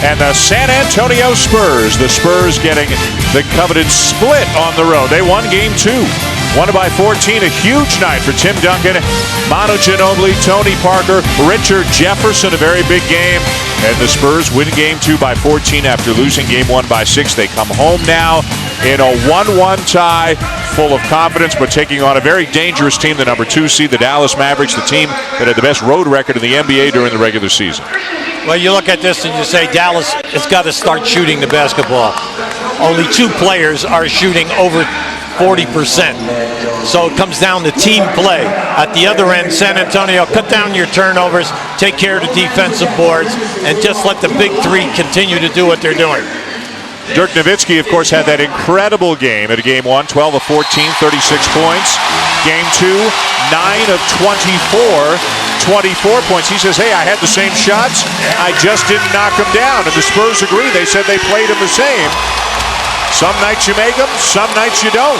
and the San Antonio Spurs. The Spurs getting the coveted split on the road. They won game 2. Won it by 14. A huge night for Tim Duncan, Manu Ginobili, Tony Parker, Richard Jefferson. A very big game. And the Spurs win game 2 by 14 after losing game 1 by 6. They come home now in a 1-1 tie, full of confidence, but taking on a very dangerous team, the number 2 seed, the Dallas Mavericks, the team that had the best road record in the NBA during the regular season. Well, you look at this and you say Dallas has got to start shooting the basketball. Only 2 players are shooting over 40%. So it comes down to team play. At the other end, San Antonio, cut down your turnovers, take care of the defensive boards, and just let the big 3 continue to do what they're doing. Dirk Nowitzki, of course, had that incredible game at game 1, 12 of 14, 36 points. Game 2, 9 of 24, 24 points. He says, hey, I had the same shots. I just didn't knock them down. And the Spurs agree. They said they played him the same. Some nights you make them, some nights you don't.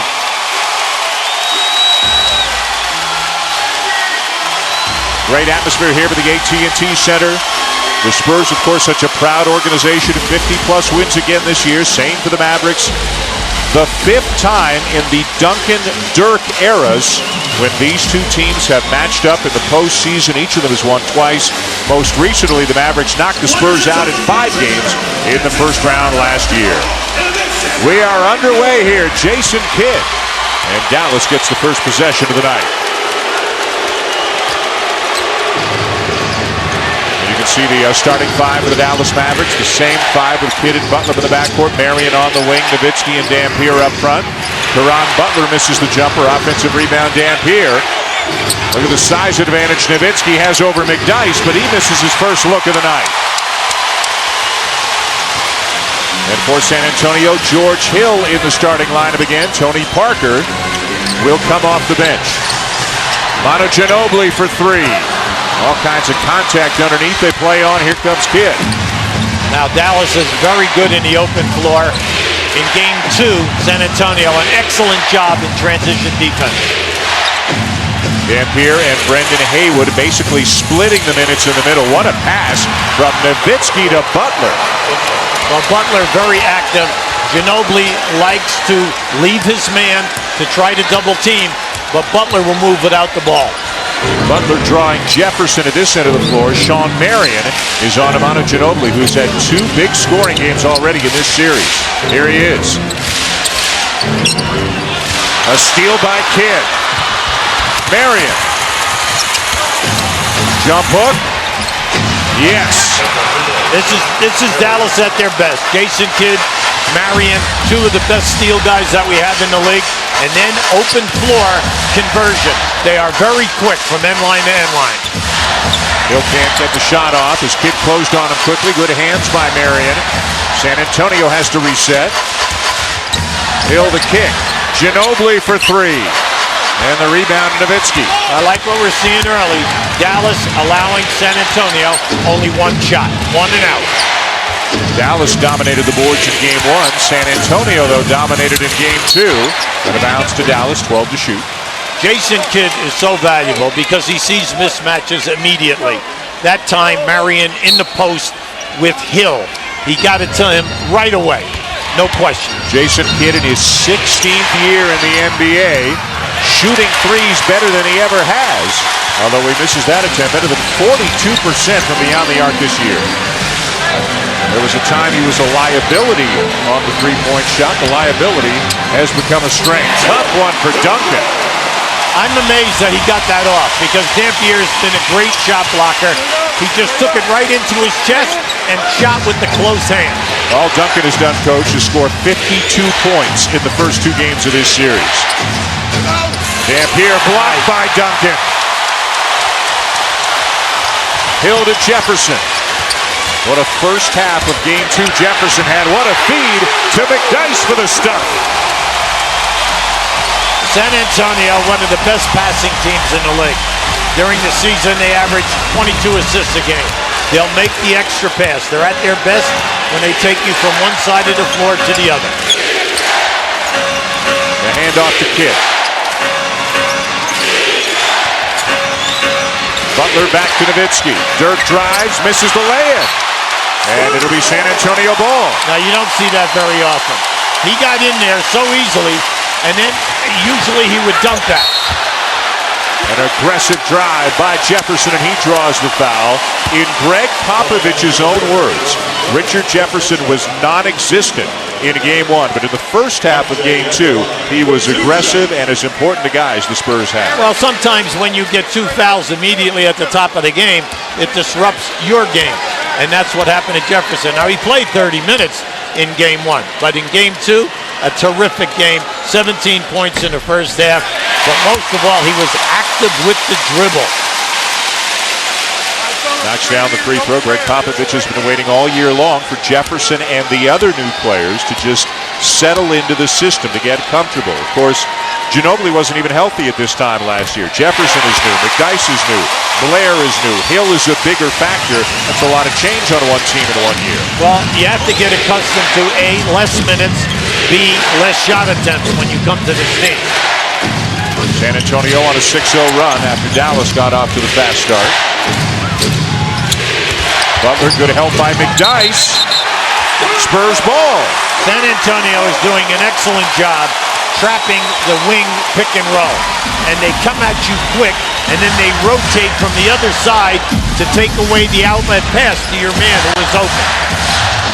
Great atmosphere here for the AT&T Center. The Spurs, of course, such a proud organization. 50-plus wins again this year. Same for the Mavericks. The 5th time in the Duncan-Dirk eras when these 2 teams have matched up in the postseason. Each of them has won twice. Most recently, the Mavericks knocked the Spurs out in 5 games in the first round last year. We are underway here. Jason Kidd. And Dallas gets the first possession of the night. You can see the starting 5 of the Dallas Mavericks. The same 5 with Kidd and Butler in the backcourt. Marion on the wing. Nowitzki and Dampier up front. Caron Butler misses the jumper. Offensive rebound, Dampier. Look at the size advantage Nowitzki has over McDyess, but he misses his first look of the night. And for San Antonio, George Hill in the starting lineup again. Tony Parker will come off the bench. Manu Ginobili for 3. All kinds of contact underneath. They play on. Here comes Kidd. Now Dallas is very good in the open floor. In game 2, San Antonio, an excellent job in transition defense. Dampier and Brendan Haywood basically splitting the minutes in the middle. What a pass from Nowitzki to Butler. Well, Butler very active. Ginobili likes to leave his man to try to double team, but Butler will move without the ball. Butler drawing Jefferson at this end of the floor. Sean Marion is on Manu Ginobili, who's had 2 big scoring games already in this series. Here he is. A steal by Kidd. Marion. Jump hook. Yes. This is Dallas at their best. Jason Kidd, Marion, 2 of the best steal guys that we have in the league. And then open floor conversion. They are very quick from end line to end line. Hill can't get the shot off as Kidd closed on him quickly. Good hands by Marion. San Antonio has to reset. Hill the kick. Ginobili for 3. And the rebound, Nowitzki. I like what we're seeing early. Dallas allowing San Antonio only 1 shot. 1 and out. Dallas dominated the boards in game 1. San Antonio, though, dominated in game 2. And a bounce to Dallas, 12 to shoot. Jason Kidd is so valuable because he sees mismatches immediately. That time, Marion in the post with Hill. He got it to him right away. No question. Jason Kidd in his 16th year in the NBA, shooting 3s better than he ever has. Although he misses that attempt, better than 42% from beyond the arc this year. There was a time he was a liability on the 3-point shot. The liability has become a strength. Tough one for Duncan. I'm amazed that he got that off because Dampier's been a great shot blocker. He just took it right into his chest and shot with the close hand. All Duncan has done, Coach, is score 52 points in the first 2 games of this series. Dampier blocked by Duncan. Hill to Jefferson. What a first half of game 2 Jefferson had. What a feed to McDyess for the stuff. San Antonio, one of the best passing teams in the league. During the season, they average 22 assists a game. They'll make the extra pass. They're at their best when they take you from one side of the floor to the other. The handoff to Kidd. Butler back to Nowitzki. Dirk drives, misses the lay-in. And it'll be San Antonio ball. Now, you don't see that very often. He got in there so easily, and then usually he would dunk that. An aggressive drive by Jefferson, and he draws the foul. In Greg Popovich's own words, Richard Jefferson was non-existent in Game 1, but in the first half of Game 2, he was aggressive and as important a guy as the Spurs have. Well, sometimes when you get 2 fouls immediately at the top of the game, it disrupts your game, and that's what happened to Jefferson. Now, he played 30 minutes in Game 1, but in Game 2, a terrific game, 17 points in the first half, but most of all, he was active with the dribble. Knocks down the free throw. Greg Popovich has been waiting all year long for Jefferson and the other new players to just settle into the system, to get comfortable. Of course, Ginobili wasn't even healthy at this time last year. Jefferson is new. McDyess is new. Blair is new. Hill is a bigger factor. That's a lot of change on one team in 1 year. Well, you have to get accustomed to A, less minutes, B, less shot attempts when you come to this team. San Antonio on a 6-0 run after Dallas got off to the fast start. Butler, good help by McDyess. Spurs ball. San Antonio is doing an excellent job trapping the wing pick and roll. And they come at you quick, and then they rotate from the other side to take away the outlet pass to your man who is open.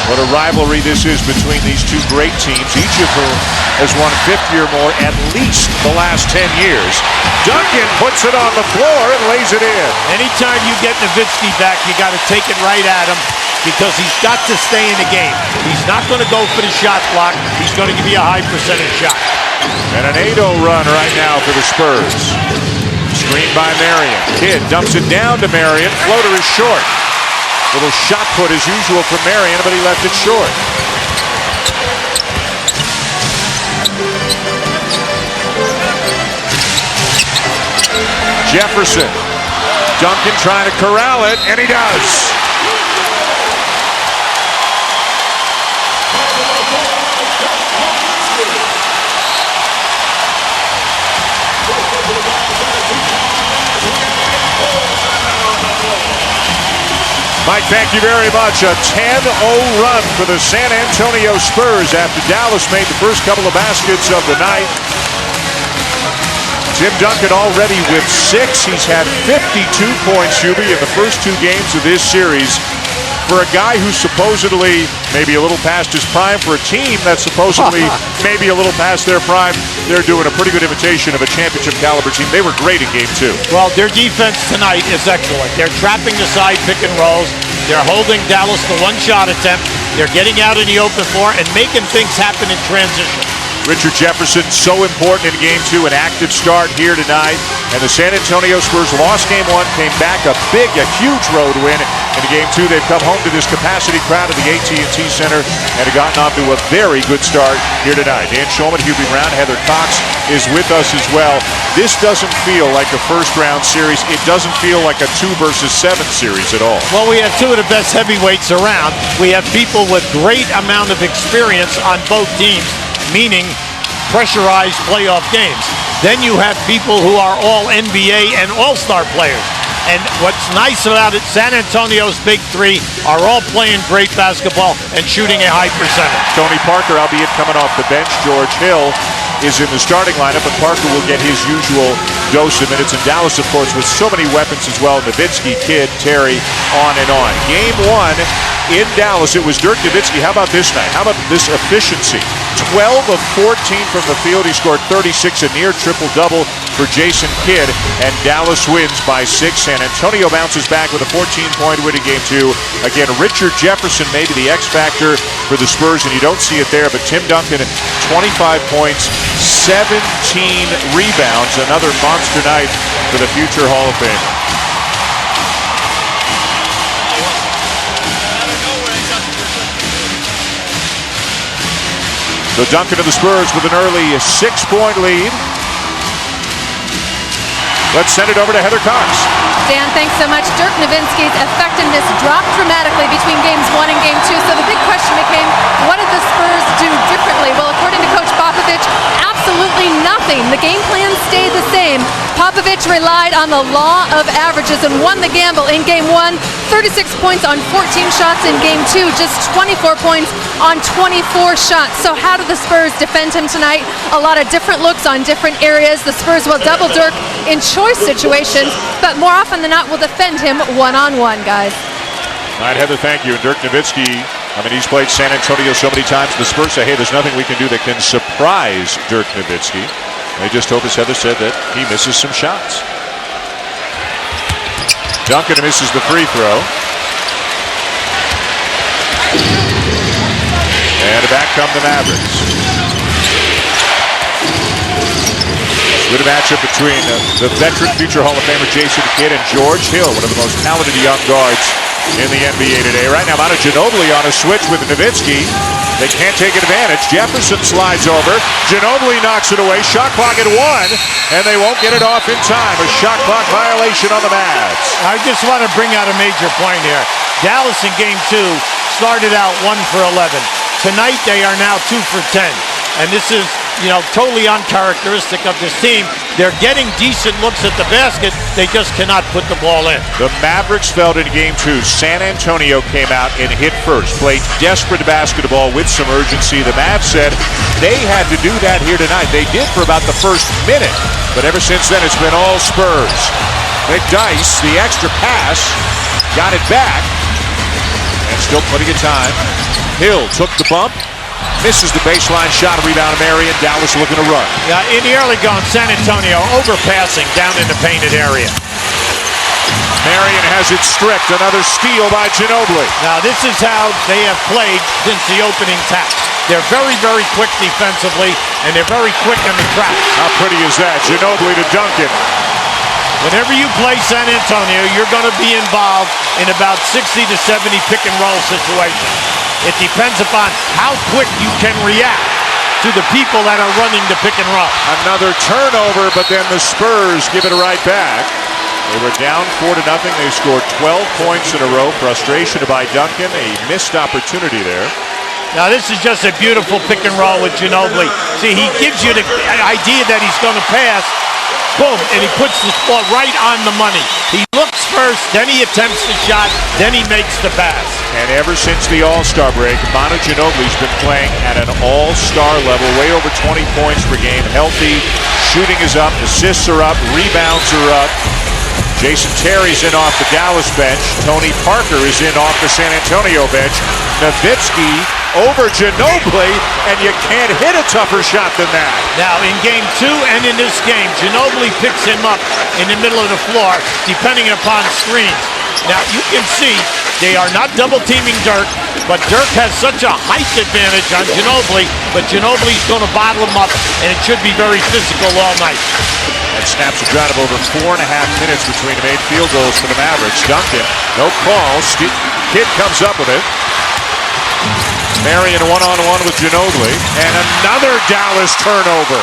What a rivalry this is between these two great teams, each of whom has won 50 or more at least the last 10 years. Duncan puts it on the floor and lays it in. Anytime you get Nowitzki back, you got to take it right at him because he's got to stay in the game. He's not going to go for the shot clock. He's going to give you a high percentage shot. And an 8-0 run right now for the Spurs. Screen by Marion. Kidd dumps it down to Marion. Floater is short. Little shot put as usual from Marion, but he left it short. Jefferson. Duncan trying to corral it, and he does. Mike, thank you very much. A 10-0 run for the San Antonio Spurs after Dallas made the first couple of baskets of the night. Tim Duncan already with 6. He's had 52 points, Hubie, in the first 2 games of this series. For a guy who's supposedly maybe a little past his prime, for a team that's supposedly maybe a little past their prime, they're doing a pretty good imitation of a championship caliber team. They were great in Game 2. Well, their defense tonight is excellent. They're trapping the side pick and rolls. They're holding Dallas to 1 shot attempt. They're getting out in the open floor and making things happen in transition. Richard Jefferson, so important in Game 2, an active start here tonight. And the San Antonio Spurs lost Game 1, came back a huge road win. In Game 2, they've come home to this capacity crowd at the AT&T Center and have gotten off to a very good start here tonight. Dan Shulman, Hubie Brown, Heather Cox is with us as well. This doesn't feel like a first-round series. It doesn't feel like a 2 versus 7 series at all. Well, we have 2 of the best heavyweights around. We have people with great amount of experience on both teams, meaning pressurized playoff games. Then you have people who are all NBA and all-star players. And what's nice about it, San Antonio's big 3 are all playing great basketball and shooting a high percentage. Tony Parker, albeit coming off the bench. George Hill is in the starting lineup, but Parker will get his usual dose of minutes. And Dallas, of course, with so many weapons as well. Nowitzki, Kidd, Terry, on and on. Game 1 in Dallas, it was Dirk Nowitzki. How about this night? How about this efficiency? 12 of 14 from the field. He scored 36, a near triple-double for Jason Kidd, and Dallas wins by 6. San Antonio bounces back with a 14-point win in Game 2. Again, Richard Jefferson maybe the X factor for the Spurs, and you don't see it there, but Tim Duncan, 25 points, 17 rebounds, another monster night for the future Hall of Famer. So Duncan to the Spurs with an early 6-point lead. Let's send it over to Heather Cox. Dan, thanks so much. Dirk Nowitzki's effectiveness dropped dramatically between Games 1 and Game 2. So the big question became, what did the Spurs do differently? Well, according to Coach Popovich, absolutely nothing. The game plan stayed the same. Popovich Popovich relied on the law of averages and won the gamble in Game 1. 36 points on 14 shots in Game 2, just 24 points on 24 shots. So how do the Spurs defend him tonight? A lot of different looks on different areas. The Spurs will double Dirk in choice situations, but more often than not will defend him one-on-one, guys. All right, Heather, thank you. And Dirk Nowitzki, I mean, he's played San Antonio so many times. The Spurs say, hey, there's nothing we can do that can surprise Dirk Nowitzki. They just hope, as Heather said, that he misses some shots. Duncan misses the free throw. And back come the Mavericks. Good matchup between the veteran future Hall of Famer Jason Kidd and George Hill, one of the most talented young guards in the NBA today. Right now, Manu Ginobili on a switch with Nowitzki. They can't take advantage. Jefferson slides over. Ginobili knocks it away. Shot clock at 1, and they won't get it off in time. A shot clock violation on the Mavs. I just want to bring out a major point here. Dallas in Game 2 started out 1 for 11. Tonight they are now 2 for 10. And this is, totally uncharacteristic of this team. They're getting decent looks at the basket. They just cannot put the ball in. The Mavericks fell in Game 2. San Antonio came out and hit first. Played desperate basketball with some urgency. The Mavs said they had to do that here tonight. They did for about the first minute. But ever since then, it's been all Spurs. McDyess, the extra pass, got it back. And still plenty of time. Hill took the bump. Misses the baseline shot, rebound Marion. Dallas looking to run. Yeah, in the early going, San Antonio overpassing down in the painted area. Marion has it stripped. Another steal by Ginobili. Now this is how they have played since the opening tap. They're very, very quick defensively, and they're very quick in the trap. How pretty is that? Ginobili to Duncan. Whenever you play San Antonio, you're going to be involved in about 60 to 70 pick and roll situations. It depends upon how quick you can react to the people that are running the pick and roll. Another turnover, but then the Spurs give it right back. They were down 4-0. They scored 12 points in a row. Frustration by Duncan. A missed opportunity there. Now this is just a beautiful pick and roll with Ginobili. See, he gives you the idea that he's going to pass. Boom, and he puts the ball right on the money. He looks first, then he attempts the shot, then he makes the pass. And ever since the All-Star break, Manu Ginobili's been playing at an All-Star level, way over 20 points per game, healthy, shooting is up, assists are up, rebounds are up. Jason Terry's in off the Dallas bench. Tony Parker is in off the San Antonio bench. Nowitzki over Ginobili, and you can't hit a tougher shot than that. Now, in Game 2 and in this game, Ginobili picks him up in the middle of the floor, depending upon screens. Now, you can see they are not double-teaming Dirk, but Dirk has such a height advantage on Ginobili, but Ginobili's going to bottle him up, and it should be very physical all night. That snaps a drive of over 4.5 minutes between the made field goals for the Mavericks. Duncan, no call. Kidd comes up with it. Marion one-on-one with Ginobili. And another Dallas turnover.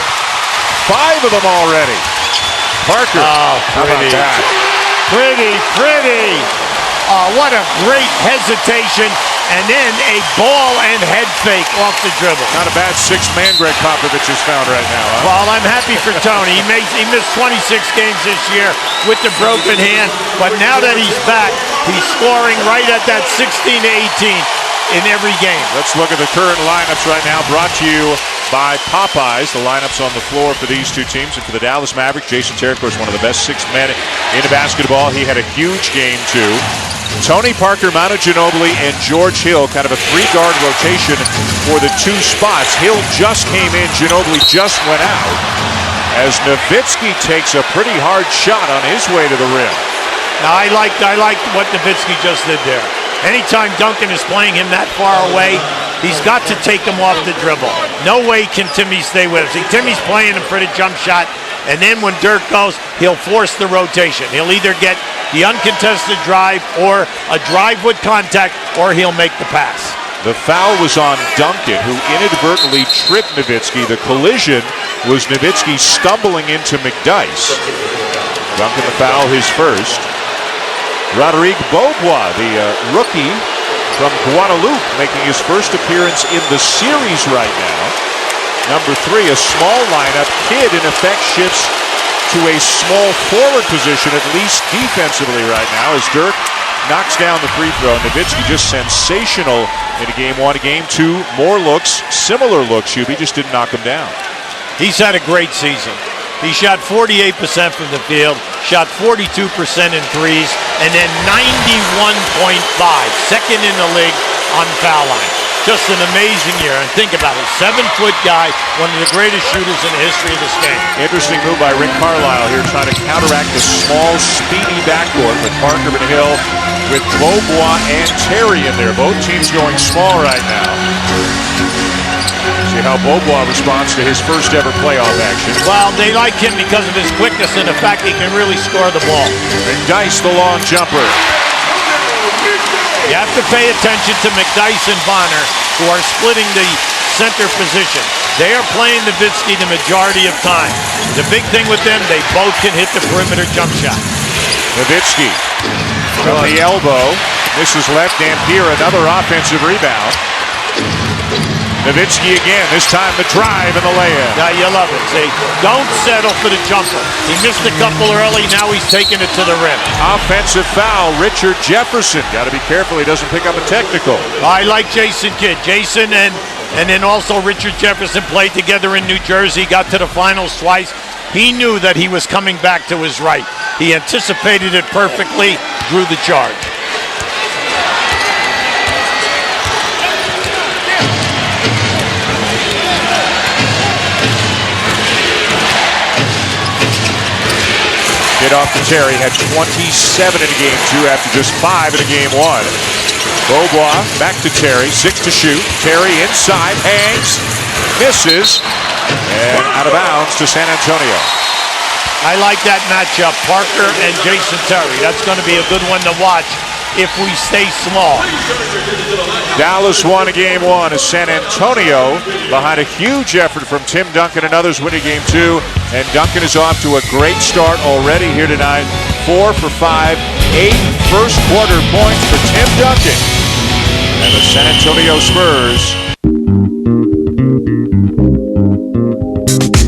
5 of them already. Parker. Oh, how about that? Pretty. Oh, what a great hesitation. And then a ball and head fake off the dribble. Not a bad sixth man Greg Popovich has found right now, huh? Well, I'm happy for Tony. He missed 26 games this year with the broken hand. But now that he's back, he's scoring right at that 16 to 18 in every game. Let's look at the current lineups right now, brought to you by Popeyes. The lineups on the floor for these two teams. And for the Dallas Mavericks, Jason Terry, of course, one of the best sixth men in basketball. He had a huge game, too. Tony Parker, Manu Ginobili, and George Hill, kind of a three-guard rotation for the 2 spots. Hill just came in, Ginobili just went out, as Nowitzki takes a pretty hard shot on his way to the rim. Now, I liked what Nowitzki just did there. Anytime Duncan is playing him that far away, he's got to take him off the dribble. No way can Timmy stay with him. See, Timmy's playing him for the jump shot, and then when Dirk goes, he'll force the rotation. He'll either get the uncontested drive or a drive with contact, or he'll make the pass. The foul was on Duncan, who inadvertently tripped Nowitzki. The collision was Nowitzki stumbling into McDyess. Duncan the foul, his first. Rodrigue Beaubois, the rookie from Guadeloupe, making his first appearance in the series right now. Number 3, a small lineup. Kidd, in effect, shifts to a small forward position, at least defensively right now, as Dirk knocks down the free throw. Nowitzki just sensational in game one. Game two, more looks, similar looks, Hubie, just didn't knock him down. He's had a great season. He shot 48% from the field, shot 42% in threes, and then 91.5, second in the league on foul line. Just an amazing year. And think about it, 7-foot guy, one of the greatest shooters in the history of this game. Interesting move by Rick Carlisle here, trying to counteract the small, speedy backcourt with Parker and Hill, with Beaubois and Terry in there. Both teams going small right now. See how Beaubois responds to his first ever playoff action. Well, they like him because of his quickness and the fact he can really score the ball. McDyess, the long jumper. You have to pay attention to McDyess and Bonner, who are splitting the center position. They are playing Nowitzki the majority of time. The big thing with them, they both can hit the perimeter jump shot. Nowitzki from the elbow. Misses left. Dampier, another offensive rebound. Nowitzki again, this time the drive and the layup. Now you love it, see? Don't settle for the jumper. He missed a couple early, now he's taking it to the rim. Offensive foul, Richard Jefferson. Got to be careful he doesn't pick up a technical. I like Jason Kidd. Jason and then also Richard Jefferson played together in New Jersey, got to the finals twice. He knew that he was coming back to his right. He anticipated it perfectly, drew the charge. Hit off to Terry, had 27 in game two after just 5 in game one. Beaubois back to Terry, 6 to shoot. Terry inside, hangs, misses, and out of bounds to San Antonio. I like that matchup, Parker and Jason Terry. That's going to be a good one to watch if we stay small. Dallas won game one as San Antonio, behind a huge effort from Tim Duncan and others, winning game two. And Duncan is off to a great start already here tonight. 4 for 5, 8 first quarter points for Tim Duncan. And the San Antonio Spurs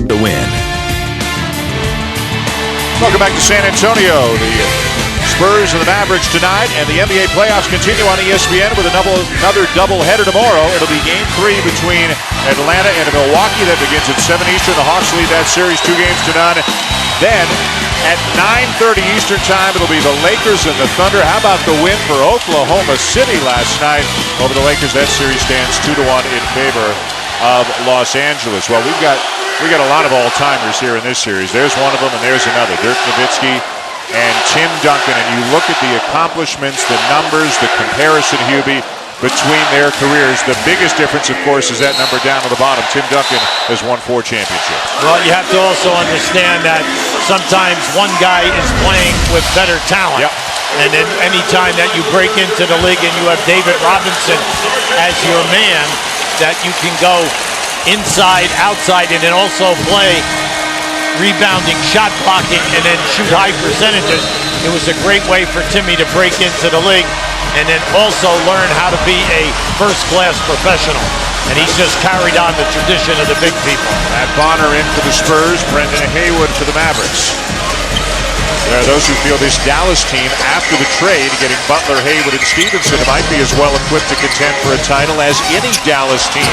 to win. Welcome back to San Antonio. The Spurs and the Mavericks tonight, and the NBA playoffs continue on ESPN with another doubleheader tomorrow. It'll be game 3 between Atlanta and Milwaukee. That begins at 7 Eastern. The Hawks lead that series 2-0. Then at 9:30 Eastern time, it'll be the Lakers and the Thunder. How about the win for Oklahoma City last night over the Lakers? That series stands 2-1 in favor of Los Angeles. Well, we got a lot of all-timers here in this series. There's one of them, and there's another. Dirk Nowitzki and Tim Duncan, and you look at the accomplishments, the numbers, the comparison, Hubie, between their careers. The biggest difference, of course, is that number down at the bottom. Tim Duncan has won 4 championships. Well, you have to also understand that sometimes one guy is playing with better talent. Yep. And then any time that you break into the league and you have David Robinson as your man, that you can go inside, outside, and then also play rebounding, shot blocking, and then shoot high percentages. It was a great way for Timmy to break into the league and then also learn how to be a first-class professional. And he's just carried on the tradition of the big people. Matt Bonner in for the Spurs, Brendan Haywood for the Mavericks. There are those who feel this Dallas team, after the trade, getting Butler, Haywood, and Stevenson, might be as well equipped to contend for a title as any Dallas team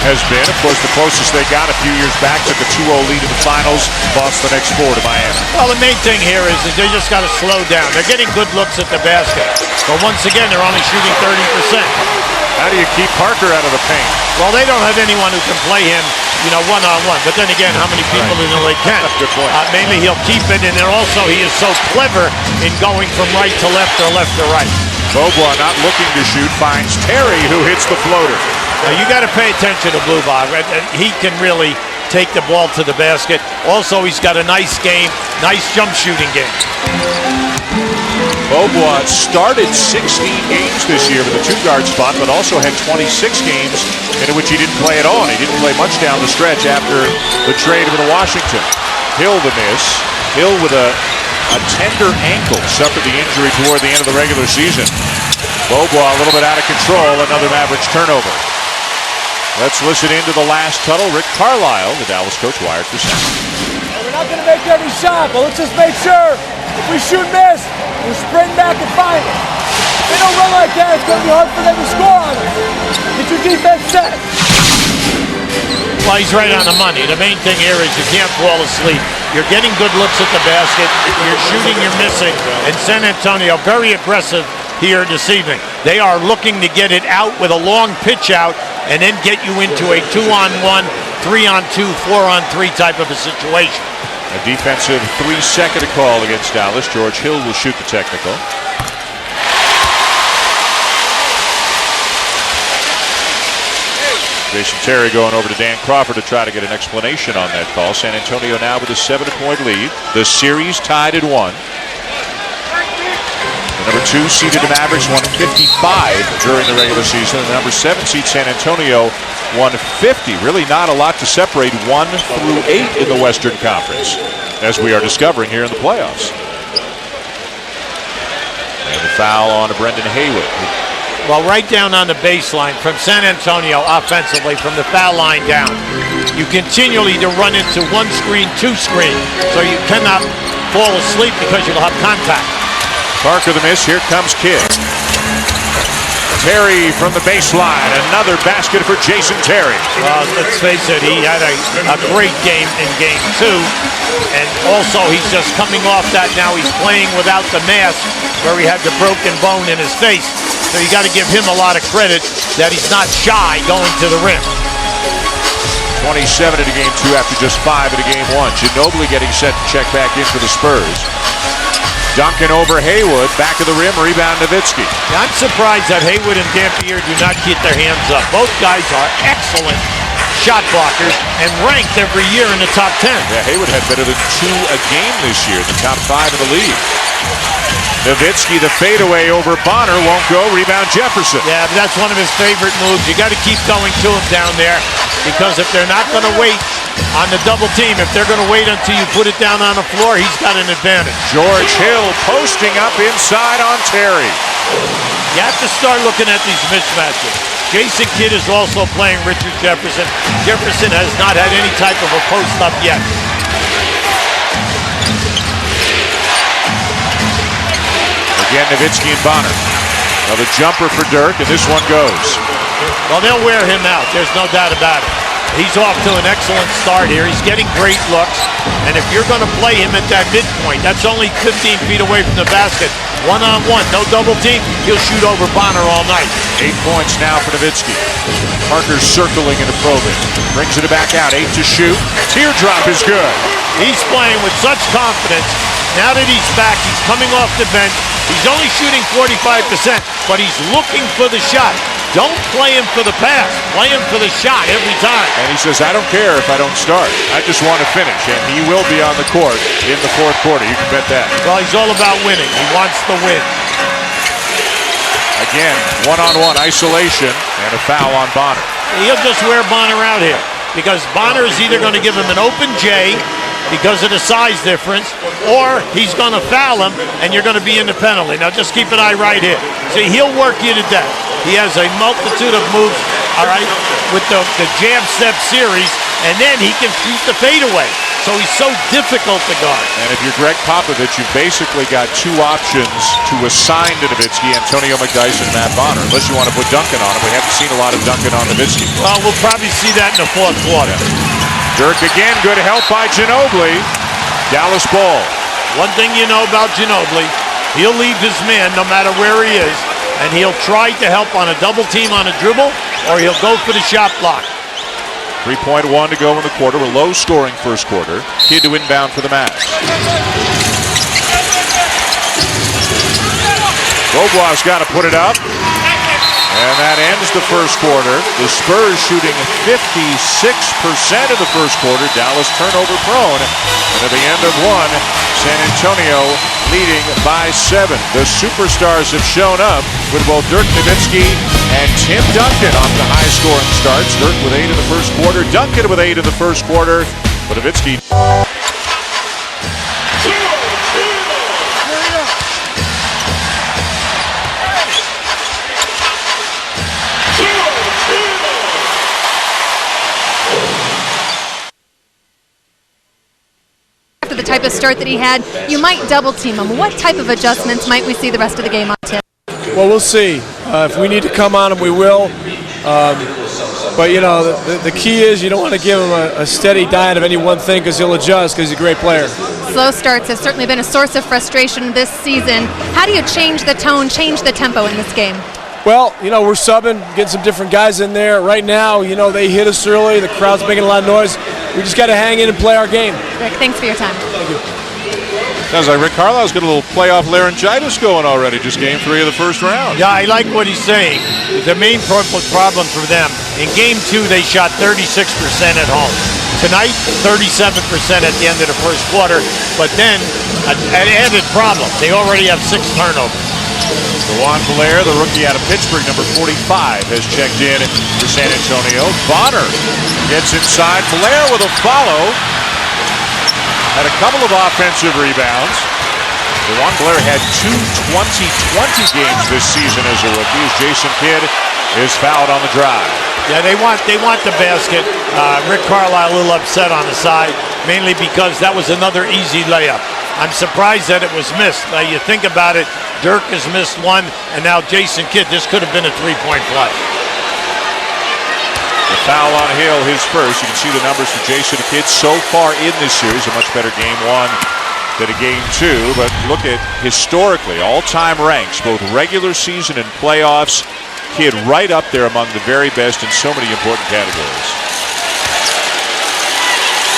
has been. Of course, the closest they got a few years back, took a 2-0 lead in the finals, lost the next 4 to Miami. Well, the main thing here is that they just got to slow down. They're getting good looks at the basket, but once again, they're only shooting 30%. How do you keep Parker out of the paint? Well, they don't have anyone who can play him, one-on-one. But then again, how many people in the league can? Good point. Maybe he'll keep it, and then also he is so clever in going from right to left or left to right. Beaubois not looking to shoot, finds Terry, who hits the floater. Now, you got to pay attention to Blue Bob. He can really take the ball to the basket. Also, he's got a nice game, nice jump shooting game. Beaubois started 16 games this year with a 2-guard spot, but also had 26 games in which he didn't play at all. He didn't play much down the stretch after the trade with Washington. Hill the miss. Hill with a tender ankle, suffered the injury toward the end of the regular season. Beaubois a little bit out of control, another Mavericks turnover. Let's listen into the last tunnel. Rick Carlisle, the Dallas coach, wired for 7. not going to make every shot, but let's just make sure if we shoot miss, we'll sprint back and find it. If they don't run like that, it's going to be hard for them to score on us. Get your defense set. Well, he's right on the money. The main thing here is you can't fall asleep. You're getting good looks at the basket. You're shooting, you're missing. And San Antonio, very aggressive here this evening. They are looking to get it out with a long pitch out and then get you into a 2-on-1, 3-on-2, 4-on-3 type of a situation. A defensive 3-second call against Dallas. George Hill will shoot the technical. Jason Terry going over to Dan Crawford to try to get an explanation on that call. San Antonio now with a 7-point lead. The series tied at 1. The number 2 seeded the Mavericks won 55 during the regular season. The number 7 seed San Antonio won 50. Really not a lot to separate 1 through 8 in the Western Conference, as we are discovering here in the playoffs. And the foul on Brendan Haywood. Well, right down on the baseline from San Antonio offensively, from the foul line down, you continually to run into 1 screen, 2 screen, so you cannot fall asleep because you'll have contact. Parker the miss. Here comes Kidd. Terry from the baseline. Another basket for Jason Terry. Let's face it, he had a great game in game 2. And also he's just coming off that now. He's playing without the mask where he had the broken bone in his face. So you got to give him a lot of credit that he's not shy going to the rim. 27 into game 2 after just 5 into game 1. Ginobili getting set to check back in for the Spurs. Duncan over Haywood, back of the rim, rebound Nowitzki. Now, I'm surprised that Haywood and Dampier do not get their hands up. Both guys are excellent shot blockers and ranked every year in the top 10. Yeah, Haywood had better than 2 a game this year, the top 5 in the league. Nowitzki, the fadeaway over Bonner, won't go. Rebound Jefferson. Yeah, but that's one of his favorite moves. You got to keep going to him down there, because if they're not going to wait on the double team, if they're going to wait until you put it down on the floor, he's got an advantage. George Hill posting up inside on Terry. You have to start looking at these mismatches. Jason Kidd is also playing Richard Jefferson. Jefferson has not had any type of a post up yet. Again, Nowitzki and Bonner. Another jumper for Dirk, and this one goes. Well, they'll wear him out. There's no doubt about it. He's off to an excellent start here. He's getting great looks. And if you're going to play him at that midpoint, that's only 15 feet away from the basket. 1-on-1, no double team. He'll shoot over Bonner all night. 8 points now for Nowitzki. Parker's circling and probing. Brings it back out. 8 to shoot. Teardrop is good. He's playing with such confidence. Now that he's back, he's coming off the bench. He's only shooting 45%, but he's looking for the shot. Don't play him for the pass. Play him for the shot every time. And he says, I don't care if I don't start. I just want to finish. And he will be on the court in the 4th quarter. You can bet that. Well, he's all about winning. He wants to win. Again, 1-on-1 isolation and a foul on Bonner. He'll just wear Bonner out here, because Bonner is either going to give him an open J because of the size difference, or he's going to foul him and you're going to be in the penalty. Now just keep an eye right here. See, he'll work you to death. He has a multitude of moves, all right, with the jab step series, and then he can shoot the fadeaway. So he's so difficult to guard. And if you're Greg Popovich, you've basically got 2 options to assign to Nowitzki, Antonio McDyess and Matt Bonner, unless you want to put Duncan on him. We haven't seen a lot of Duncan on Nowitzki. Well, we'll probably see that in the 4th quarter. Dirk again, good help by Ginobili. Dallas ball. One thing you know about Ginobili, he'll leave his man no matter where he is, and he'll try to help on a double team on a dribble, or he'll go for the shot block. 3.1 to go in the quarter. A low-scoring first quarter. Kidd to inbound for the Mavs. Beaubois got to put it up. And that ends the first quarter. The Spurs shooting 56% of the first quarter. Dallas turnover prone. And at the end of 1, San Antonio leading by 7. The superstars have shown up with both Dirk Nowitzki and Tim Duncan off the high-scoring starts. Dirk with 8 in the first quarter. Duncan with 8 in the first quarter. But Nowitzki... type of start that he had, you might double team him. What type of adjustments might we see the rest of the game on Tiempo? Well, we'll see. If we need to come on him, we will. But, you know, the key is you don't want to give him a steady diet of any one thing because he'll adjust because he's a great player. Slow starts have certainly been a source of frustration this season. How do you change the tone, change the tempo in this game? Well, you know, we're subbing, getting some different guys in there. Right now, you know, they hit us early. The crowd's making a lot of noise. We just got to hang in and play our game. Rick, thanks for your time. Thank you. Sounds like Rick Carlisle's got a little playoff laryngitis going already, just game 3 of the first round. Yeah, I like what he's saying. The main problem for them, in game 2, they shot 36% at home. Tonight, 37% at the end of the first quarter, but then an added problem. They already have 6 turnovers. Juan Blair, the rookie out of Pittsburgh, number 45, has checked in for San Antonio. Bonner gets inside. Blair with a follow. Had a couple of offensive rebounds. Juan Blair had 2 20-20 games this season as a rookie, as Jason Kidd is fouled on the drive. Yeah, they want the basket. Rick Carlisle a little upset on the side, mainly because that was another easy layup. I'm surprised that it was missed. Now you think about it, Dirk has missed one, and now Jason Kidd. This could have been a 3-point play. The foul on Hill, his first. You can see the numbers for Jason Kidd so far in this series. A much better game 1 than a game 2. But look at historically, all-time ranks, both regular season and playoffs. Kidd right up there among the very best in so many important categories.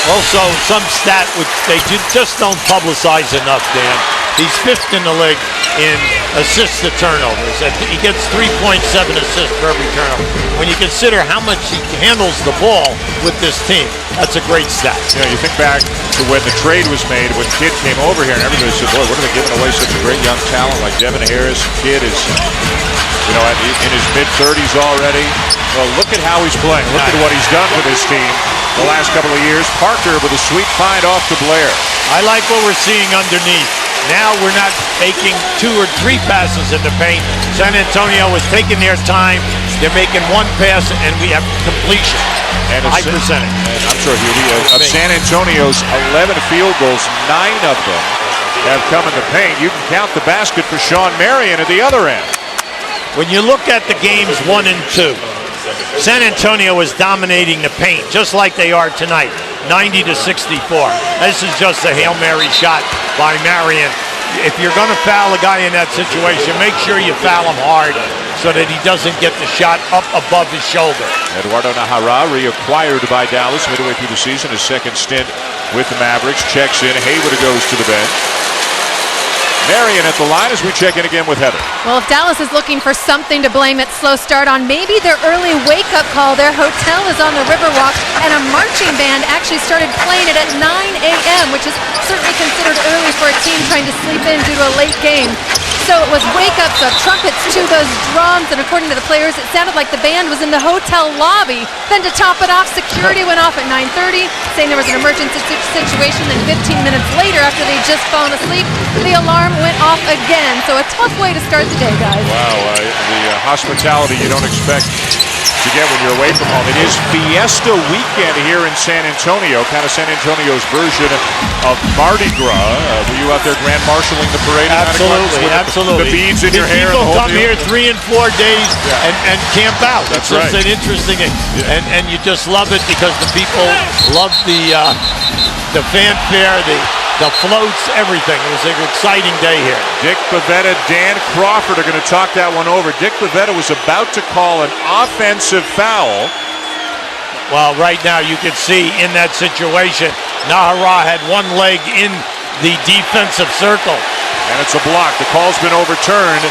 Also, some stat which they just don't publicize enough, Dan. He's 5th in the league in assists to turnovers. He gets 3.7 assists for every turnover. When you consider how much he handles the ball with this team, that's a great stat. You know, you think back to when the trade was made, when Kidd came over here, and everybody said, boy, what are they giving away such a great young talent like Devin Harris? Kidd is, you know, in his mid-30s already. Well, look at how he's playing. Look at what he's done for this team the last couple of years. Parker with a sweet find off to Blair. I like what we're seeing underneath. Now we're not making 2 or 3 passes in the paint. San Antonio is taking their time. They're making 1 pass, and we have completion. And high percentage. And I'm sorry, of San Antonio's 11 field goals, 9 of them have come in the paint. You can count the basket for Sean Marion at the other end. When you look at the games 1 and 2, San Antonio is dominating the paint, just like they are tonight, 90-64. This is just a Hail Mary shot by Marion. If you're going to foul a guy in that situation, make sure you foul him hard so that he doesn't get the shot up above his shoulder. Eduardo Najera, reacquired by Dallas midway through the season, his second stint with the Mavericks, checks in. Haywood goes to the bench. Marion at the line as we check in again with Heather. Well, if Dallas is looking for something to blame its slow start on, maybe their early wake-up call. Their hotel is on the Riverwalk, and a marching band actually started playing it at 9 a.m., which is certainly considered early for a team trying to sleep in due to a late game. So it was wake-ups of trumpets to those drums, and according to the players, it sounded like the band was in the hotel lobby. Then to top it off, security went off at 9:30, saying there was an emergency situation. Then 15 minutes later, after they'd just fallen asleep, the alarm went off again. So a tough way to start the day, guys. Wow, the hospitality you don't expect to get when you're away from home. It is Fiesta weekend here in San Antonio, kind of San Antonio's version of Mardi Gras. Were you out there grand marshalling the parade? Absolutely, absolutely. The beads in your hair. People come here 3 and 4 days and camp out. That's it's just an interesting, and you just love it because the people love the fanfare, the floats, everything. It was an exciting day here. Dick Bavetta, Dan Crawford are going to talk that one over. Dick Bavetta was about to call an offensive foul. Well, right now you can see in that situation, Najera had one leg in the defensive circle. And it's a block. The call's been overturned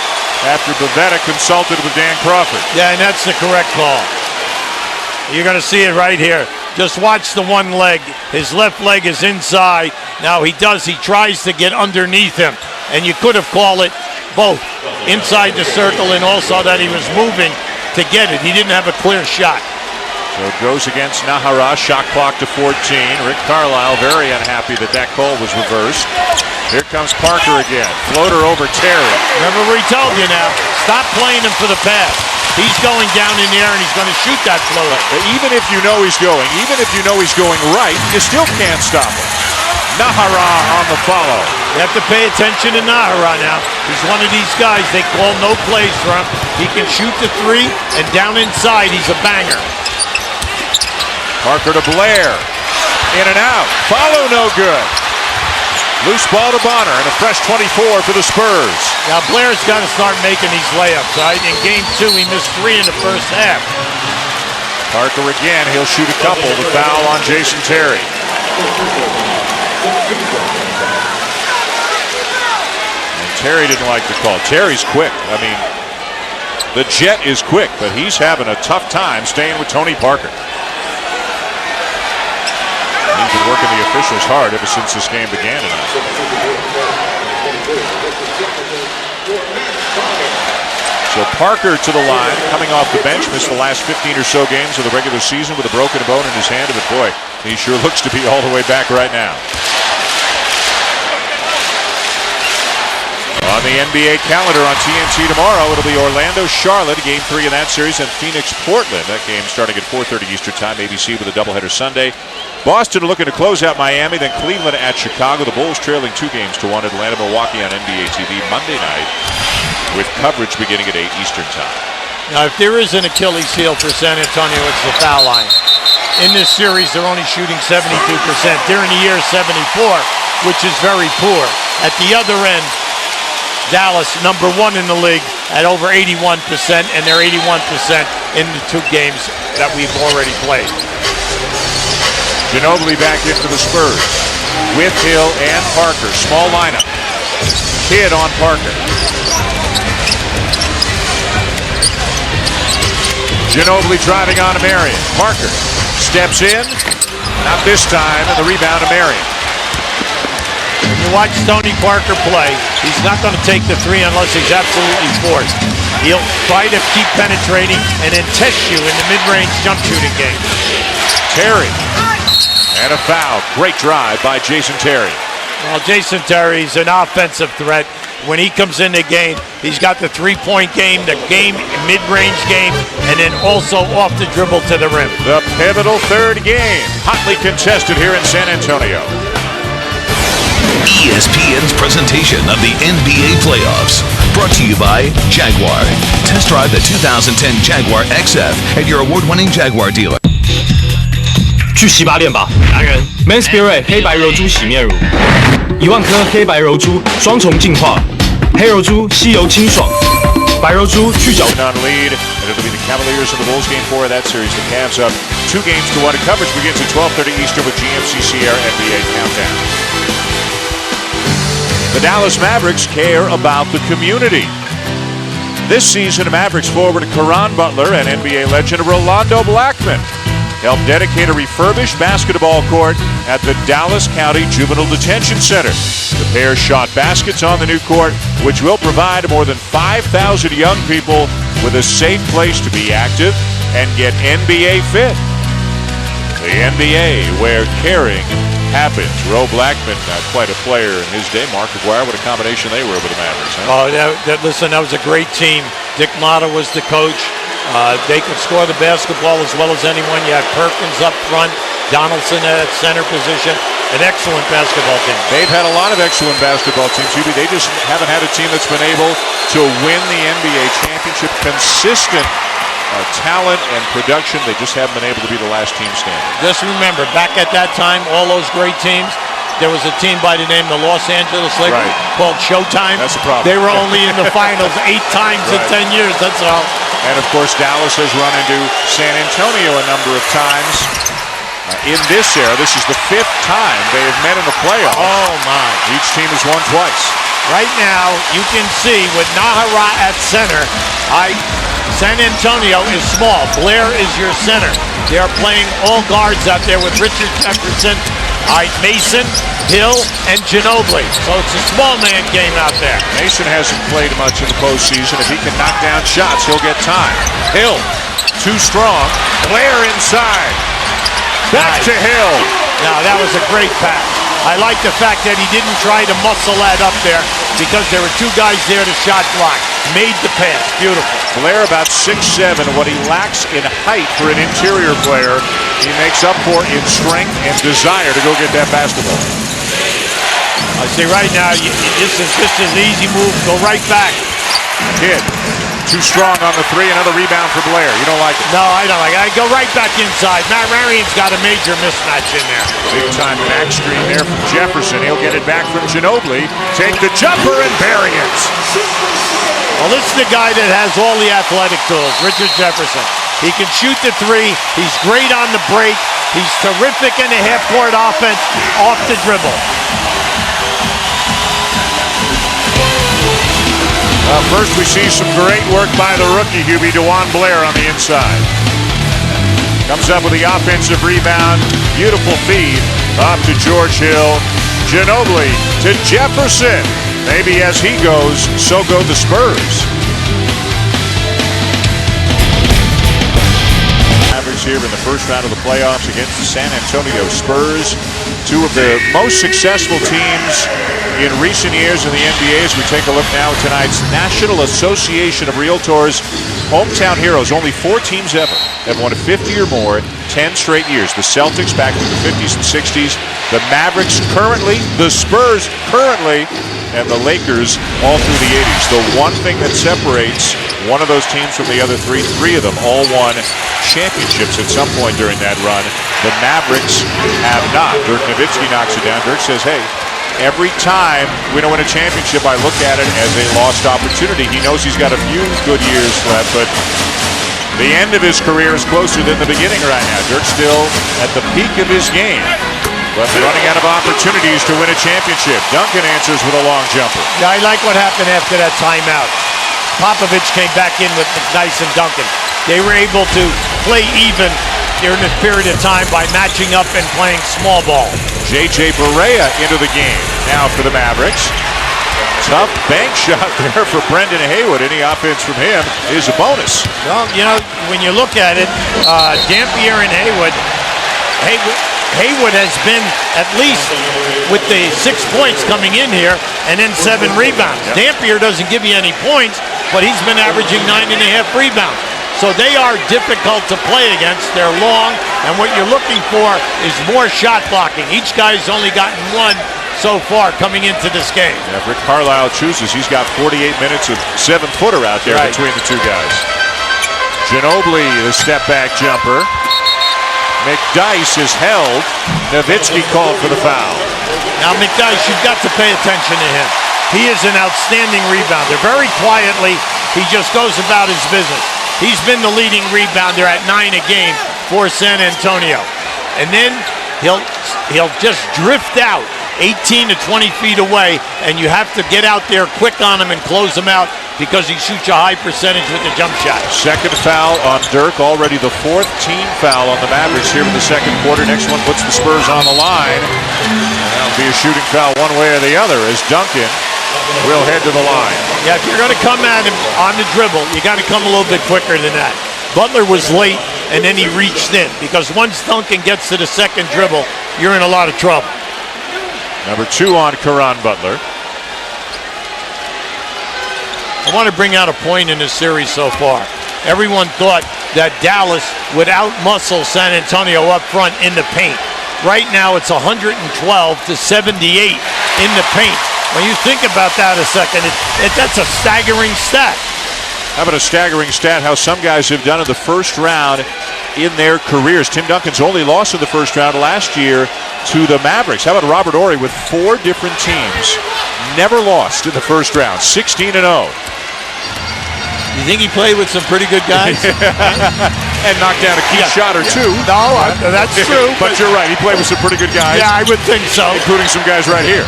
after Bavetta consulted with Dan Crawford. Yeah, and that's the correct call. You're going to see it right here. Just watch the one leg. His left leg is inside. Now he tries to get underneath him. And you could have called it both inside the circle and also that he was moving to get it. He didn't have a clear shot. So it goes against Najera, shot clock to 14. Rick Carlisle very unhappy that call was reversed. Here comes Parker again. Floater over Terry. Remember what he told you now. Stop playing him for the pass. He's going down in the air and he's going to shoot that floater. Even if you know he's going right, you still can't stop him. Nahara on the follow. You have to pay attention to Nahara now. He's one of these guys they call no plays from. He can shoot the three, and down inside, he's a banger. Parker to Blair. In and out. Follow no good. Loose ball to Bonner and a fresh 24 for the Spurs. Now Blair's got to start making these layups, right? In game 2, he missed 3 in the first half. Parker again. He'll shoot a couple. The foul on Jason Terry. And Terry didn't like the call. Terry's quick. I mean, the Jet is quick, but he's having a tough time staying with Tony Parker. He's been working the officials hard ever since this game began tonight. So Parker to the line, coming off the bench, missed the last 15 or so games of the regular season with a broken bone in his hand. But boy, he sure looks to be all the way back right now. On the NBA calendar on TNT tomorrow, it'll be Orlando-Charlotte, Game 3 in that series, and Phoenix-Portland. That game starting at 4:30 Eastern Time, ABC with a doubleheader Sunday. Boston are looking to close out Miami, then Cleveland at Chicago. The Bulls trailing 2-1 Atlanta-Milwaukee on NBA TV Monday night, with coverage beginning at 8 Eastern Time. Now, if there is an Achilles heel for San Antonio, it's the foul line. In this series, they're only shooting 72%. During the year, 74, which is very poor. At the other end, Dallas, number 1 in the league at over 81%, and they're 81% in the 2 games that we've already played. Ginobili back in for the Spurs with Hill and Parker. Small lineup. Kidd on Parker. Ginobili driving on to Marion. Parker steps in. Not this time, and the rebound to Marion. When you watch Tony Parker play, he's not going to take the 3 unless he's absolutely forced. He'll try to keep penetrating and then test you in the mid-range jump shooting game. Terry. And a foul. Great drive by Jason Terry. Well, Jason Terry's an offensive threat. When he comes in the game, he's got the 3-point game, the mid-range game, and then also off the dribble to the rim. The pivotal third game. Hotly contested here in San Antonio. ESPN's presentation of the NBA playoffs. Brought to you by Jaguar. Test drive the 2010 Jaguar XF at your award-winning Jaguar dealer. 去洗把脸吧，男人。Man Spirit 黑白柔珠洗面乳，1万颗黑白柔珠双重净化，黑柔珠吸油清爽，白柔珠去角。On lead, and it'll be the Cavaliers in the Bulls game 4 of that series. The Cavs up 2-1. Coverage begins at 12:30 Eastern with GMC Sierra NBA Countdown. The Dallas Mavericks care about the community. This season, Mavericks forward Caron Butler and NBA legend Rolando Blackman helped dedicate a refurbished basketball court at the Dallas County Juvenile Detention Center. The pair shot baskets on the new court, which will provide more than 5,000 young people with a safe place to be active and get NBA fit. The NBA, where caring happens. Ro Blackman, quite a player in his day. Mark McGuire, what a combination they were with the Mavericks. Huh? Oh, listen, that was a great team. Dick Motta was the coach. They could score the basketball as well as anyone. You had Perkins up front, Donaldson at center position. An excellent basketball team. They've had a lot of excellent basketball teams, Hubie. They just haven't had a team that's been able to win the NBA championship. Consistent talent and production. They just haven't been able to be the last team standing. Just remember, back at that time, all those great teams, there was a team by the name of the Los Angeles Lakers called Showtime. That's the problem. They were only in the finals 8 times in 10 years. That's all. And, of course, Dallas has run into San Antonio a number of times in this era. This is the 5th time they have met in the playoffs. Oh, my. Each team has won twice. Right now, you can see with Nahara at center, San Antonio is small. Blair is your center. They are playing all guards out there with Richard Jefferson, Mason, Hill, and Ginobili. So it's a small man game out there. Mason hasn't played much in the postseason. If he can knock down shots, he'll get time. Hill, too strong. Blair inside. Back to Hill. Now, that was a great pass. I like the fact that he didn't try to muscle that up there because there were 2 guys there to shot block. Made the pass. Beautiful. Blair about 6'7". What he lacks in height for an interior player, he makes up for in strength and desire to go get that basketball. I say right now, this is just an easy move. Go right back. Kidd, too strong on the three. Another rebound for Blair. You don't like it? No, I don't like it. I go right back inside. Matt Marion's got a major mismatch in there. Big time back screen there from Jefferson. He'll get it back from Ginobili. Take the jumper and bury it. Well, this is the guy that has all the athletic tools, Richard Jefferson. He can shoot the three. He's great on the break. He's terrific in the half-court offense off the dribble. First, we see some great work by the rookie, Hubie, DeJuan Blair on the inside. Comes up with the offensive rebound. Beautiful feed up to George Hill. Ginobili to Jefferson. Maybe as he goes, so go the Spurs. Mavericks here in the first round of the playoffs against the San Antonio Spurs. Two of the most successful teams in recent years in the NBA. As we take a look now at tonight's National Association of Realtors Hometown Heroes. Only 4 teams ever have won 50 or more 10 straight years. The Celtics back in the 50s and 60s. The Mavericks currently, the Spurs currently, and the Lakers all through the 80s. The one thing that separates one of those teams from the other three of them all won championships at some point during that run. The Mavericks have not. Dirk Nowitzki knocks it down. Dirk says, hey, every time we don't win a championship, I look at it as a lost opportunity. He knows he's got a few good years left, but the end of his career is closer than the beginning right now. Dirk's still at the peak of his game, but running out of opportunities to win a championship. Duncan answers with a long jumper. Yeah, I like what happened after that timeout. Popovich came back in with McNice and Duncan. They were able to play even during this period of time by matching up and playing small ball. J.J. Barea into the game now for the Mavericks. Tough bank shot there for Brendan Haywood. Any offense from him is a bonus. Well, you know, when you look at it, Dampier and Haywood has been at least with the 6 points coming in here and then 7 rebounds. Yep. Dampier doesn't give you any points, but he's been averaging 9.5 rebounds. So they are difficult to play against. They're long, and what you're looking for is more shot blocking. Each guy's only gotten 1 so far coming into this game. Yeah, Rick Carlisle chooses. He's got 48 minutes of 7-footer out there between the two guys. Ginobili, the step-back jumper. McDyess is held. Nowitzki called for the foul. Now McDyess, you've got to pay attention to him. He is an outstanding rebounder. Very quietly, he just goes about his business. He's been the leading rebounder at 9 a game for San Antonio. And then he'll just drift out 18 to 20 feet away, and you have to get out there quick on him and close him out because he shoots a high percentage with the jump shot. Second foul on Dirk, already the 4th team foul on the Mavericks here in the second quarter. Next one puts the Spurs on the line. And that'll be a shooting foul one way or the other as Duncan will head to the line. Yeah, if you're going to come at him on the dribble, you got to come a little bit quicker than that. Butler was late, and then he reached in, because once Duncan gets to the second dribble, you're in a lot of trouble. Number 2 on Caron Butler. I want to bring out a point in this series so far. Everyone thought that Dallas would out-muscle San Antonio up front in the paint. Right now, it's 112 to 78 in the paint. When you think about that a second, that's a staggering stat. How about a staggering stat how some guys have done in the first round in their careers. Tim Duncan's only loss in the first round last year to the Mavericks. How about Robert Horry with 4 different teams? Never lost in the first round, 16-0. You think he played with some pretty good guys? And knocked down a key shot or two. No, that's true. But you're right, he played with some pretty good guys. Yeah, I would think so. Including some guys right here.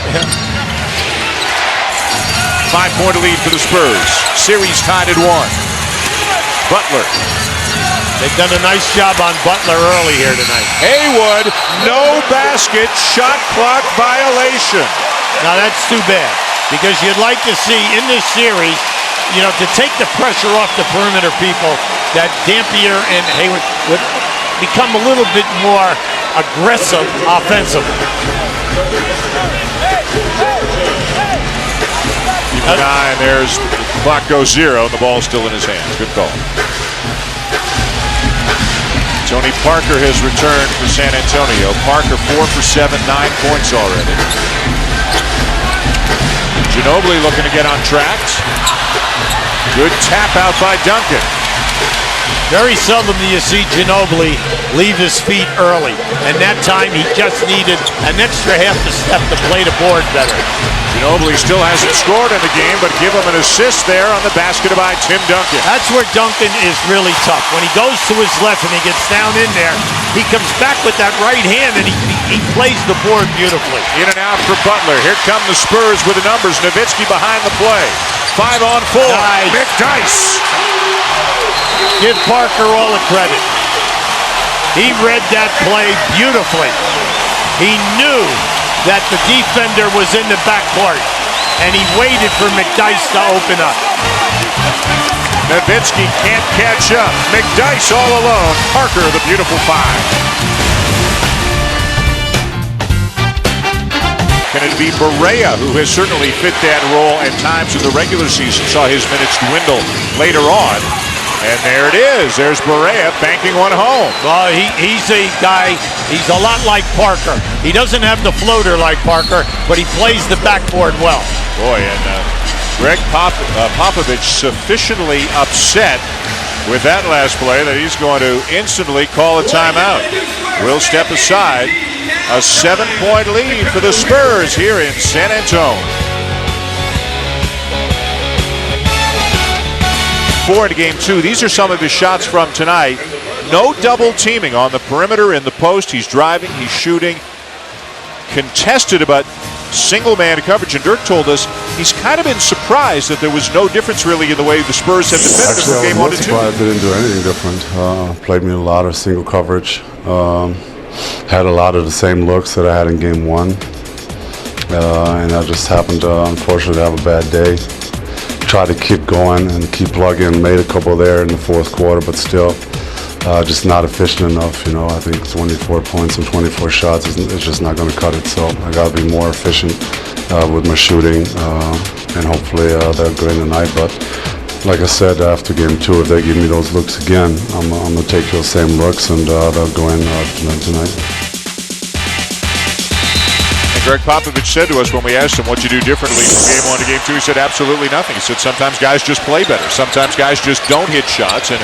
5-point lead for the Spurs. Series tied at 1. Butler. They've done a nice job on Butler early here tonight. Haywood, no basket, shot clock violation. Now that's too bad, because you'd like to see in this series, you know, to take the pressure off the perimeter people, that Dampier and Haywood would become a little bit more aggressive offensively. Keep an eye, and there's the clock goes 0, and the ball's still in his hands. Good call. Tony Parker has returned for San Antonio. Parker 4 for 7, 9 points already. Ginobili looking to get on track. Good tap out by Duncan. Very seldom do you see Ginobili leave his feet early, and that time he just needed an extra half a step to play the board better. Ginobili still hasn't scored in the game, but give him an assist there on the basket by Tim Duncan. That's where Duncan is really tough. When he goes to his left and he gets down in there, he comes back with that right hand and he plays the board beautifully. In and out for Butler. Here come the Spurs with the numbers. Nowitzki behind the play. 5-on-4. Nice. McDyess. Give Parker all the credit. He read that play beautifully. He knew that the defender was in the backcourt, and he waited for McDyess to open up. Nowitzki can't catch up. McDyess all alone. Parker, the beautiful 5. Can it be Barea, who has certainly fit that role at times in the regular season, saw his minutes dwindle later on. And there it is. There's Barea banking one home. Well, he's a guy, he's a lot like Parker. He doesn't have the floater like Parker, but he plays the backboard well. Boy, and Greg Popovich sufficiently upset with that last play that he's going to instantly call a timeout. We'll step aside. A 7-point lead for the Spurs here in San Antonio. 4 in game 2. These are some of his shots from tonight. No double teaming on the perimeter in the post. He's driving, he's shooting. Contested about single man coverage, and Dirk told us he's kind of been surprised that there was no difference really in the way the Spurs have defended from game 1 to 2. I didn't do anything different. Played me a lot of single coverage. Had a lot of the same looks that I had in game 1. And I just happened to unfortunately have a bad day. Tried to keep going and keep plugging. Made a couple there in the fourth quarter, but still just not efficient enough. You know, I think 24 points and 24 shots is just not going to cut it. So I got to be more efficient with my shooting, and hopefully they'll go in tonight. But like I said, after game 2, if they give me those looks again, I'm going to take those same looks and they'll go in tonight. Greg Popovich said to us when we asked him what you do differently from game 1 to game 2, he said absolutely nothing. He said sometimes guys just play better. Sometimes guys just don't hit shots. And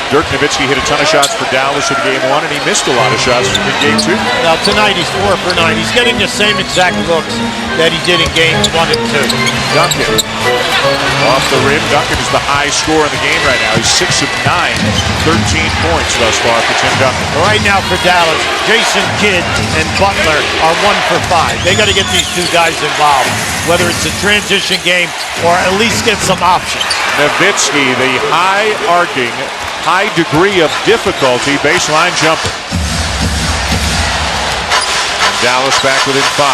Dirk Nowitzki hit a ton of shots for Dallas in game 1, and he missed a lot of shots in game 2. Now tonight he's 4 for 9. He's getting the same exact looks that he did in games 1 and 2. Duncan off the rim. Duncan is the high scorer in the game right now. He's 6 of 9, 13 points thus far for Tim Duncan. Right now for Dallas, Jason Kidd and Butler are 1 for 5. They got to get these 2 guys involved, whether it's a transition game or at least get some options. Nowitzki, the high-arcing, high degree of difficulty baseline jumper. And Dallas back within 5.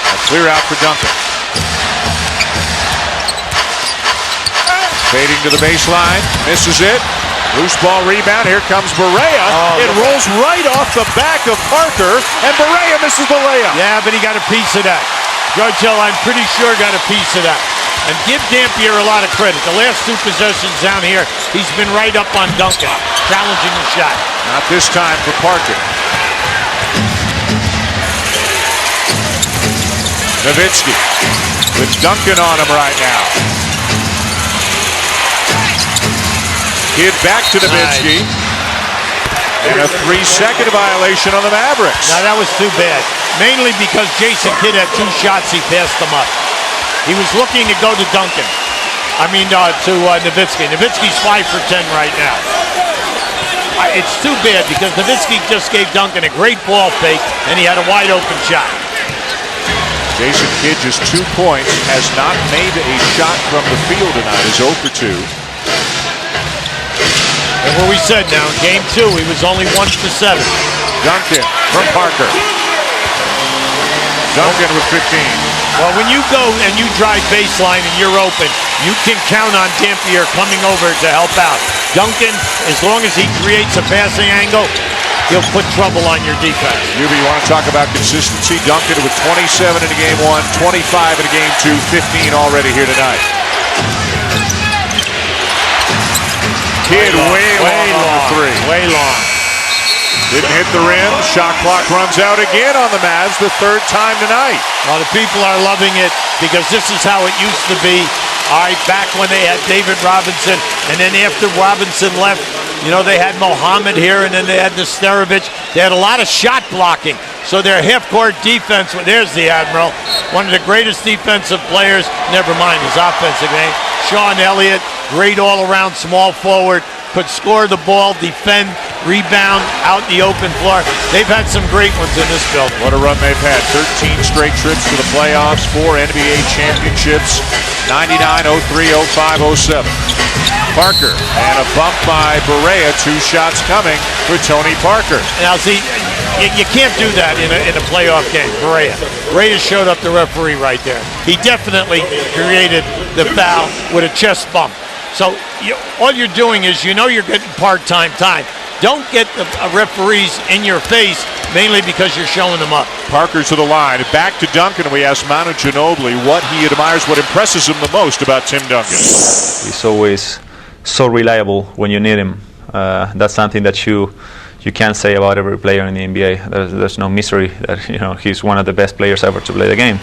A clear out for Duncan. Fading to the baseline, misses it. Loose ball rebound, here comes Barea. It rolls right off the back of Parker, and Barea misses the layup. Yeah, but he got a piece of that. Judge Hill, I'm pretty sure, got a piece of that. And give Dampier a lot of credit. The last 2 possessions down here, he's been right up on Duncan, challenging the shot. Not this time for Parker. Nowitzki with Duncan on him right now. Kidd back to Nowitzki. Nice. And a 3-second violation on the Mavericks. Now that was too bad. Mainly because Jason Kidd had 2 shots, he passed them up. He was looking to go to Duncan. To Nowitzki. Nowitzki's 5 for 10 right now. It's too bad because Nowitzki just gave Duncan a great ball fake and he had a wide open shot. Jason Kidd just 2 points, has not made a shot from the field tonight, is 0 for 2. And what we said now, in game 2, he was only 1 for 7. Duncan from Parker. Duncan with 15. Well, when you go and you drive baseline and you're open, you can count on Dampier coming over to help out. Duncan, as long as he creates a passing angle, he'll put trouble on your defense. You want to talk about consistency? Duncan with 27 in game 1, 25 in game 2, 15 already here tonight. Kidd way long on the 3. Way long. Didn't hit the rim. Shot clock runs out again on the Mavs, the third time tonight. Well, the people are loving it because this is how it used to be. All right, back when they had David Robinson, and then after Robinson left, you know, they had Mohammed here, and then they had Nesterovic. They had a lot of shot blocking. So their half-court defense, there's the Admiral, one of the greatest defensive players, never mind his offensive game. Sean Elliott, great all-around small forward, could score the ball, defend, rebound, out the open floor. They've had some great ones in this building. What a run they've had. 13 straight trips to the playoffs, 4 NBA championships, 99, 03, 05, 07. Parker, and a bump by Barea, 2 shots coming for Tony Parker. Now, see, you can't do that in a playoff game. Barea showed up the referee right there. He definitely created the foul with a chest bump. So all you're doing is, you know, you're getting part-time time. Don't get the referees in your face, mainly because you're showing them up. Parker to the line. Back to Duncan. We asked Manu Ginobili what he admires, what impresses him the most about Tim Duncan. He's always so reliable when you need him. That's something that you can't say about every player in the NBA. There's no mystery that, you know, he's one of the best players ever to play the game.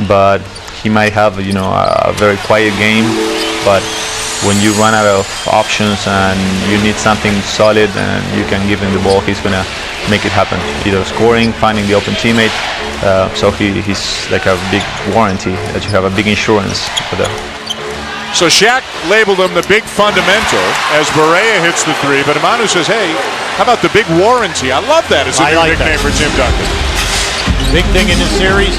But he might have, you know, a very quiet game, but when you run out of options and you need something solid and you can give him the ball, he's going to make it happen. Either scoring, finding the open teammate. So he's like a big warranty, that you have a big insurance for that. So Shaq labeled him the big fundamental as Barea hits the 3, but Manu says, hey, how about the big warranty? I love that as a new nickname for Tim Duncan. Big thing in this series,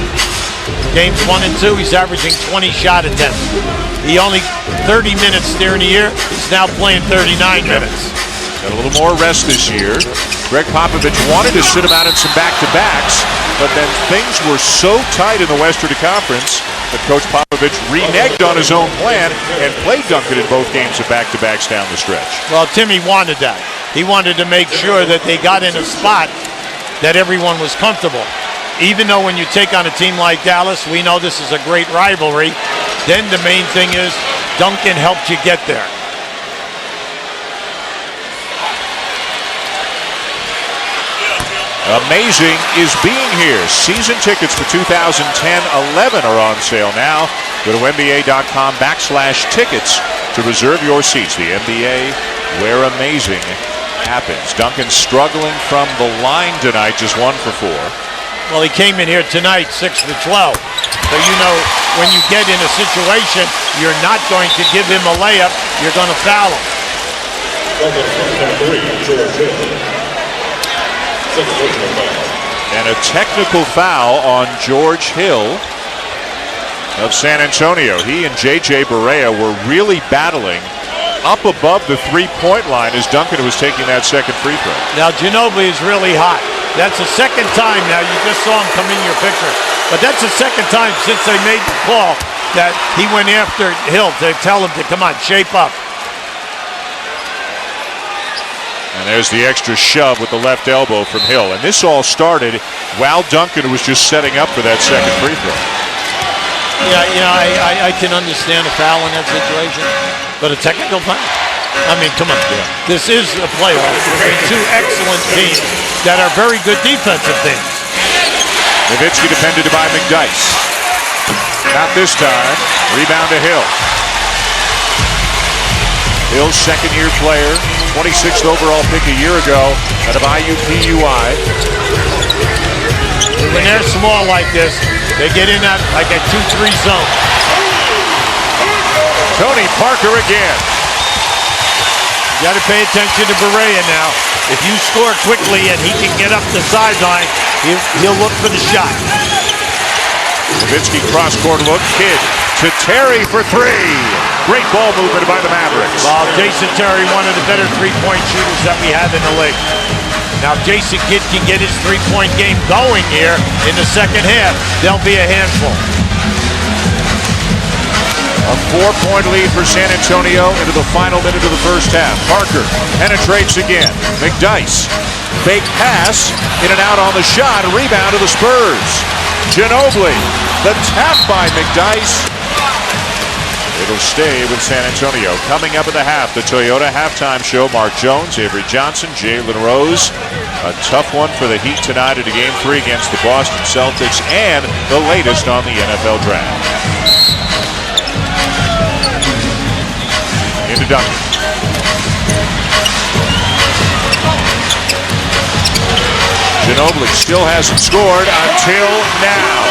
games 1 and 2, he's averaging 20 shot attempts. He only 30 minutes during the year. He's now playing 39 minutes. Got a little more rest this year. Greg Popovich wanted to sit him out in some back-to-backs, but then things were so tight in the Western Conference that Coach Popovich reneged on his own plan and played Duncan in both games of back-to-backs down the stretch. Well, Timmy wanted that. He wanted to make sure that they got in a spot that everyone was comfortable. Even though when you take on a team like Dallas, we know this is a great rivalry, then the main thing is Duncan helped you get there. Amazing is being here. Season tickets for 2010-11 are on sale now. Go to NBA.com/tickets to reserve your seats. The NBA, where amazing happens. Duncan struggling from the line tonight, just 1 for 4. Well, he came in here tonight 6 for 12. So you know when you get in a situation, you're not going to give him a layup, you're going to foul him. And a technical foul on George Hill of San Antonio. He and J.J. Barea were really battling up above the three-point line as Duncan was taking that second free throw. Now, Ginobili is really hot. That's the second time now. You just saw him come in your picture. But that's the second time since they made the call that he went after Hill to tell him to come on, shape up. And there's the extra shove with the left elbow from Hill. And this all started while Duncan was just setting up for that second free throw. Yeah, I can understand a foul in that situation. But a technical foul? I mean, come on. Yeah. This is a playoff between 2 excellent teams that are very good defensive teams. Nowitzki defended by McDyess. Not this time. Rebound to Hill. Hill's second-year player, 26th overall pick a year ago out of IUPUI. When they're small like this, they get in that like a 2-3 zone. Tony Parker again. You got to pay attention to Barea now. If you score quickly and he can get up the sideline, he'll look for the shot. Nowitzki cross-court look. Kidd to Terry for 3. Great ball movement by the Mavericks. Well, Jason Terry, one of the better three-point shooters that we have in the league. Now, if Jason Kidd can get his three-point game going here in the second half, they'll be a handful. A 4-point lead for San Antonio into the final minute of the first half. Parker penetrates again. McDyess, fake pass, in and out on the shot, a rebound to the Spurs. Ginobili, the tap by McDyess. It'll stay with San Antonio. Coming up at the half, the Toyota halftime show. Mark Jones, Avery Johnson, Jalen Rose. A tough one for the Heat tonight at a Game 3 against the Boston Celtics, and the latest on the NFL Draft. Into Duncan. Ginobili still hasn't scored until now.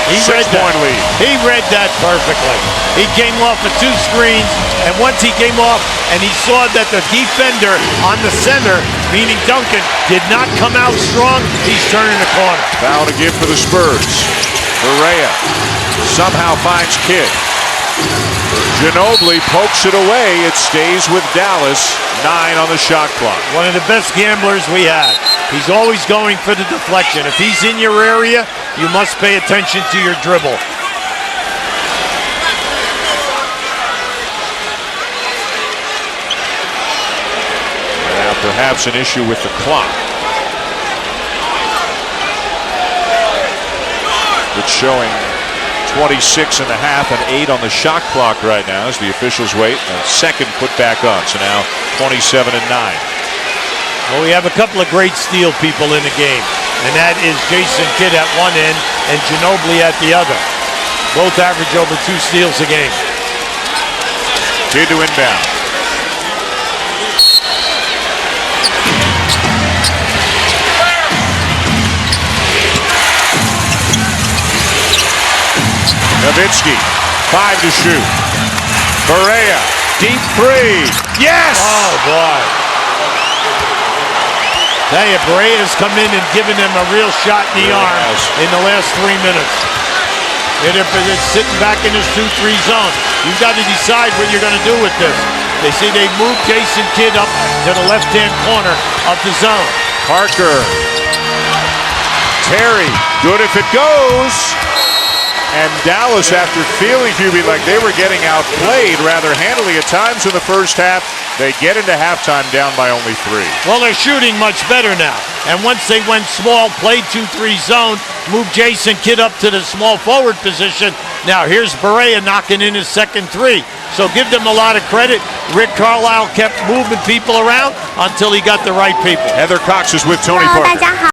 He read that perfectly. He came off of 2 screens, and once he came off and he saw that the defender on the center, meaning Duncan, did not come out strong, he's turning the corner. Foul to give for the Spurs. Berea somehow finds Kidd. Ginobili pokes it away. It stays with Dallas. 9 on the shot clock. One of the best gamblers we have. He's always going for the deflection. If he's in your area, you must pay attention to your dribble. Now perhaps an issue with the clock. It's showing 26 and a half and 8 on the shot clock right now as the officials wait. A second put back on, so now 27 and 9. Well, we have a couple of great steal people in the game, and that is Jason Kidd at one end and Ginobili at the other. Both average over 2 steals a game. Kidd to inbound. Nowitzki, 5 to shoot. Berea, deep 3. Yes! Oh, boy. Tell you, Berea's come in and given them a real shot in the arm in the last 3 minutes. It's sitting back in his 2-3 zone. You've got to decide what you're going to do with this. They say they moved Jason Kidd up to the left-hand corner of the zone. Parker. Terry, good if it goes. And Dallas, after feeling like they were getting outplayed rather handily at times in the first half, they get into halftime down by only 3. Well, they're shooting much better now. And once they went small, played 2-3 zone, moved Jason Kidd up to the small forward position. Now here's Berea knocking in his second 3. So give them a lot of credit. Rick Carlisle kept moving people around until he got the right people. Heather Cox is with Tony Parker.